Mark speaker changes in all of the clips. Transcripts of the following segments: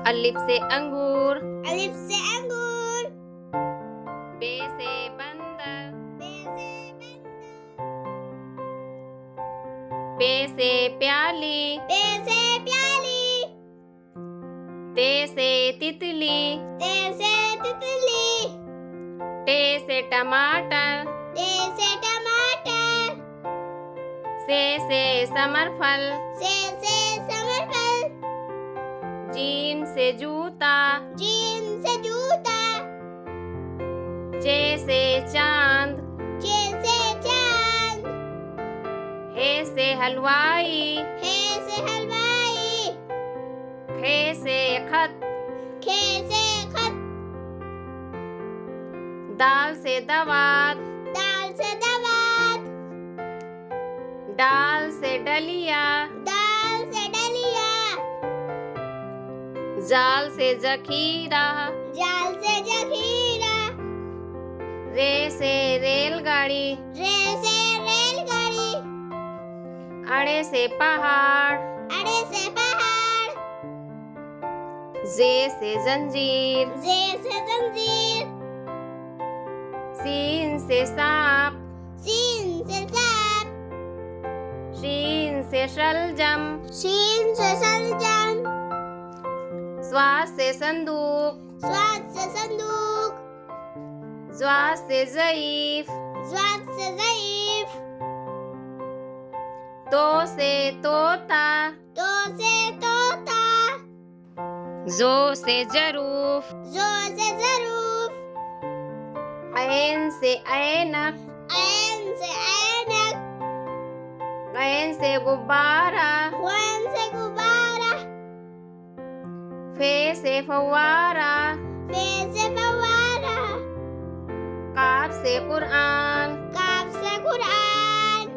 Speaker 1: अलिफ से अंगूर,
Speaker 2: अलिफ से अंगूर,
Speaker 1: बे से बंदर,
Speaker 2: बे से बंदर,
Speaker 1: पे से प्याली,
Speaker 2: पे से प्याली,
Speaker 1: ते से तितली,
Speaker 2: ते से तितली,
Speaker 1: टे से टमाटर,
Speaker 2: ते से टमाटर,
Speaker 1: से समरफल,
Speaker 2: से समरफल,
Speaker 1: जीम से जूता,
Speaker 2: जीम से जूता,
Speaker 1: चे से चांद,
Speaker 2: चे से चांद,
Speaker 1: हे से हलवाई,
Speaker 2: हे से हलवाई,
Speaker 1: खे से खत,
Speaker 2: खे से खत,
Speaker 1: दाल से दवात,
Speaker 2: दाल से दवात,
Speaker 1: डाल से डलिया,
Speaker 2: दाल से डलिया,
Speaker 1: जाल से जखीरा,
Speaker 2: जाल से जखीरा,
Speaker 1: रे से रेलगाड़ी,
Speaker 2: रे से रेलगाड़ी,
Speaker 1: अड़े से पहाड़,
Speaker 2: अड़े से पहाड़,
Speaker 1: जे से जंजीर,
Speaker 2: जे से जंजीर,
Speaker 1: सीन से सांप,
Speaker 2: सीन से सांप,
Speaker 1: शीन से शलजम,
Speaker 2: शीन से शलजम,
Speaker 1: स्वाद से संदूक,
Speaker 2: स्वाद से संदूक,
Speaker 1: ज्वाद से ज़ईफ,
Speaker 2: स्वाद से ज़ईफ,
Speaker 1: तो से तोता,
Speaker 2: तो से तोता,
Speaker 1: जो से जरूफ,
Speaker 2: जो से ज़रूफ,
Speaker 1: ऐन से ऐनक,
Speaker 2: ऐन से ऐनक,
Speaker 1: गैन से गुब्बारा,
Speaker 2: वन से गुब्बारा,
Speaker 1: फे से फव्वारा,
Speaker 2: फे से फव्वारा,
Speaker 1: काफ से कुरान,
Speaker 2: काफ से कुरान,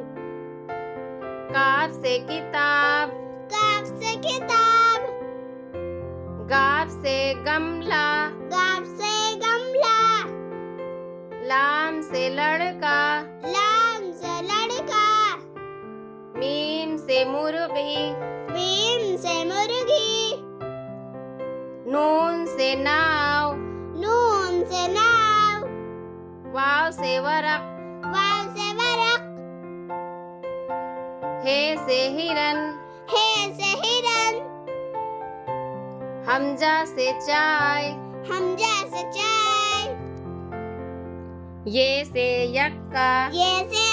Speaker 1: काफ से किताब,
Speaker 2: काफ से किताब,
Speaker 1: गाफ से गमला,
Speaker 2: गाफ से गमला,
Speaker 1: लाम से लड़का,
Speaker 2: लाम से लड़का,
Speaker 1: मीम से मुर्गी,
Speaker 2: मीम से मुर्गी,
Speaker 1: नून से नाव,
Speaker 2: नून से नाव,
Speaker 1: वाव से वरक,
Speaker 2: वाव से वरक,
Speaker 1: हे से हिरन,
Speaker 2: हे से हिरन,
Speaker 1: हमजा से चाय,
Speaker 2: हमजा से चाय,
Speaker 1: ये से यक्का,
Speaker 2: ये से